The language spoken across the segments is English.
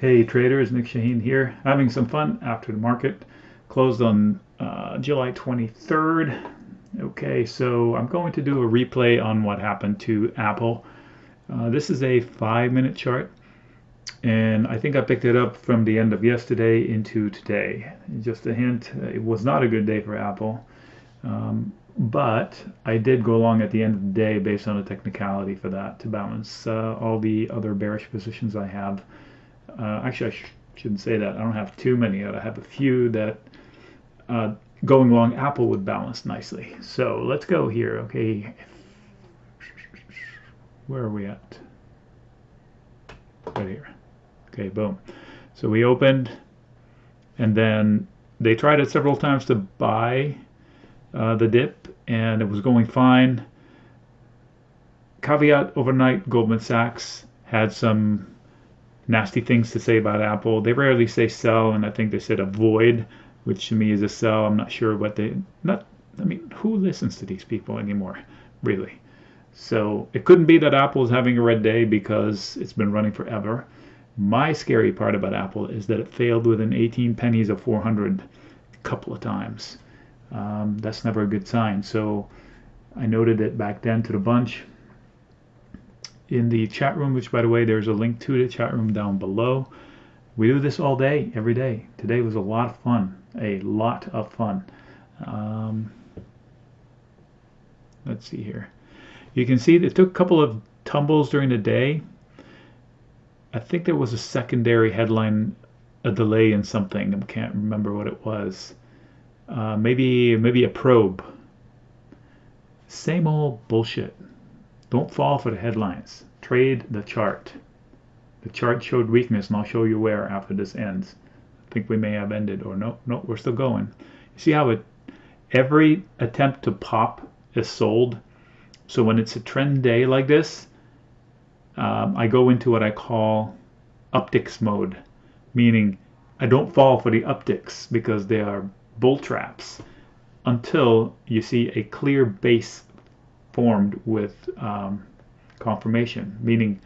Hey traders, Nick Shaheen here, having some fun after the market closed on July 23rd. Okay, so I'm going to do a replay on what happened to Apple. This is a 5-minute chart, and I think I picked it up from the end of yesterday into today. Just a hint, it was not a good day for Apple, but I did go along at the end of the day based on a technicality for that to balance all the other bearish positions I have. Actually, shouldn't say that. I don't have too many. I have a few that going along Apple would balance nicely. So let's go here. Okay, where are we at? Right here. Okay, boom. So we opened, and then they tried it several times to buy the dip, and it was going fine. Caveat overnight, Goldman Sachs had some nasty things to say about Apple. They rarely say sell, and I think they said avoid, which to me is a sell. I'm not sure what they not. I mean, who listens to these people anymore, really? So it couldn't be that Apple is having a red day because it's been running forever. My scary part about Apple is that it failed within 18 pennies of 400 a couple of times. That's never a good sign. So I noted it back then to the bunch. In the chat room, which by the way, there's a link to the chat room down below. We do this all day, every day. Today was a lot of fun, a lot of fun. Let's see here. You can see it took a couple of tumbles during the day. I think there was a secondary headline, a delay in something. I can't remember what it was. Maybe a probe. Same old bullshit. Don't fall for the headlines. Trade the chart. The chart showed weakness, and I'll show you where after this ends. I think we may have ended, or no, we're still going. You see how every attempt to pop is sold? So when it's a trend day like this, I go into what I call upticks mode, meaning I don't fall for the upticks because they are bull traps until you see a clear base formed with confirmation, meaning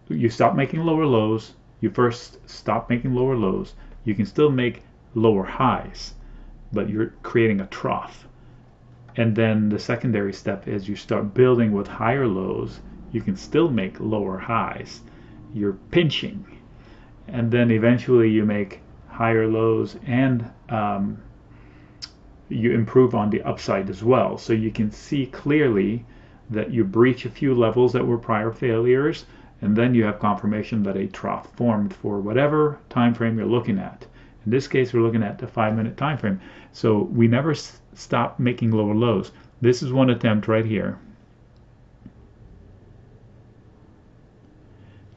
you stop making lower lows. You first stop making lower lows. You can still make lower highs, but you're creating a trough. And then the secondary step is you start building with higher lows. You can still make lower highs. You're pinching. And then eventually you make higher lows, and you improve on the upside as well. So you can see clearly that you breach a few levels that were prior failures, and then you have confirmation that a trough formed for whatever time frame you're looking at. In this case, we're looking at the 5-minute time frame. So we never stop making lower lows. This is one attempt right here.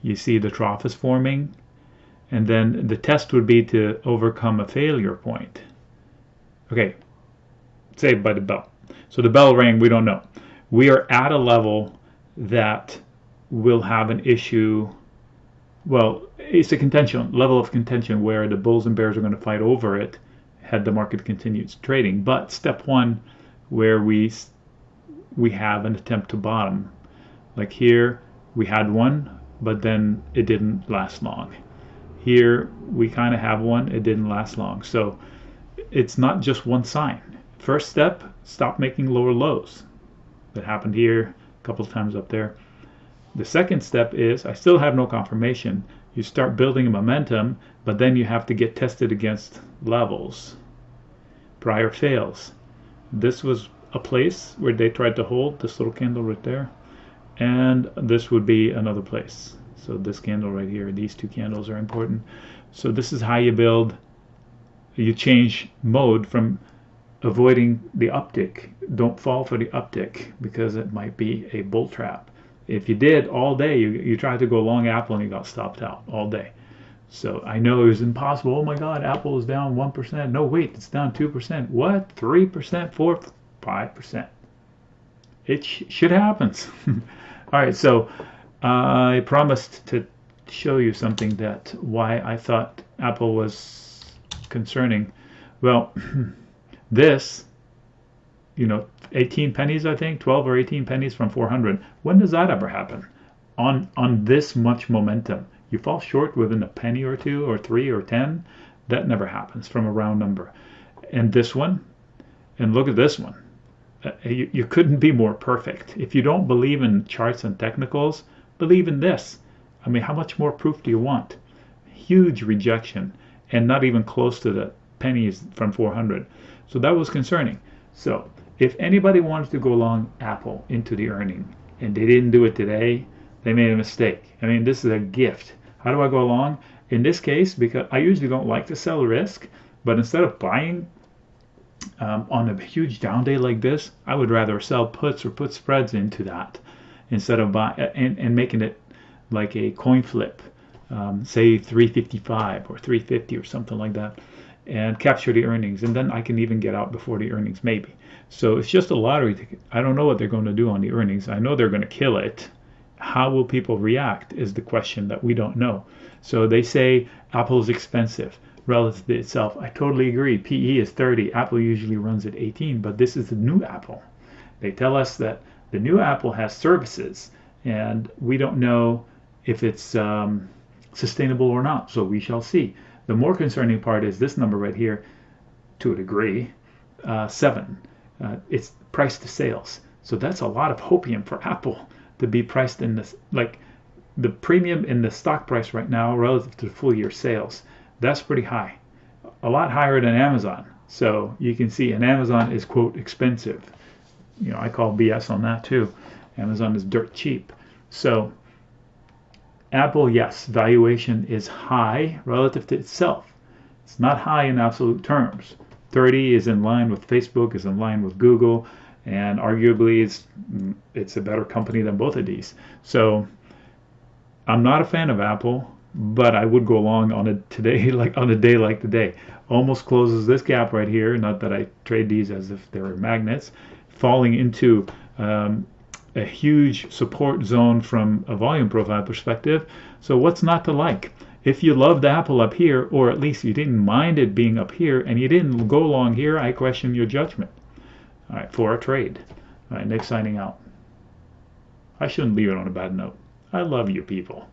You see the trough is forming, and then the test would be to overcome a failure point. Okay, saved by the bell. So the bell rang, we don't know. We are at a level that will have an issue. Well, it's a level of contention where the bulls and bears are going to fight over it had the market continues trading. But step one, where we have an attempt to bottom. Like here, we had one, but then it didn't last long. Here, we kind of have one, it didn't last long. So it's not just one sign. First step, stop making lower lows. That happened here, a couple of times up there. The second step is, I still have no confirmation. You start building a momentum, but then you have to get tested against levels. Prior fails. This was a place where they tried to hold this little candle right there, and this would be another place. So this candle right here, these two candles are important. So this is how you build. You change mode from avoiding the uptick. Don't fall for the uptick because it might be a bull trap. If you did all day, you tried to go long Apple and you got stopped out all day. So I know it was impossible. Oh my God, Apple is down 1%. No, wait, it's down 2%. What? 3%, 4%, 5%. It shit happens. All right, so I promised to show you something that why I thought Apple was concerning. Well, this, 18 pennies, I think, 12 or 18 pennies from 400. When does that ever happen? On this much momentum, You fall short within a penny or two or 3 or 10. That never happens from a round number. And this one, and look at this one. You couldn't be more perfect. If you don't believe in charts and technicals, believe in this. I mean, how much more proof do you want? Huge rejection, and not even close to the pennies from 400. So that was concerning. So if anybody wanted to go long Apple into the earning and they didn't do it today, they made a mistake. I mean, this is a gift. How do I go long? In this case, because I usually don't like to sell risk, but instead of buying on a huge down day like this, I would rather sell puts or put spreads into that instead of buy and making it like a coin flip, say 355 or 350 or something like that, and capture the earnings, and then I can even get out before the earnings maybe. So it's just a lottery ticket. I don't know what they're going to do on the earnings. I know they're going to kill it. How will people react is the question that we don't know. So they say Apple is expensive relative to itself. I totally agree. PE is 30. Apple usually runs at 18, but this is the new Apple. They tell us that the new Apple has services, and we don't know if it's sustainable or not. So we shall see. The more concerning part is this number right here, to a degree, 7. It's price to sales. So that's a lot of hopium for Apple to be priced in this, like the premium in the stock price right now relative to the full year sales. That's pretty high, a lot higher than Amazon. So you can see, and Amazon is quote expensive. You know, I call BS on that too. Amazon is dirt cheap. So Apple, yes, valuation is high relative to itself. It's not high in absolute terms. 30 is in line with Facebook, is in line with Google, and arguably it's a better company than both of these. So I'm not a fan of Apple, but I would go along on a today, like on a day like today. Almost closes this gap right here. Not that I trade these as if they were magnets, falling into a huge support zone from a volume profile perspective. So what's not to like? If you loved Apple up here, or at least you didn't mind it being up here, and you didn't go long here, I question your judgment. All right, for a trade. All right, Nick signing out. I shouldn't leave it on a bad note. I love you people.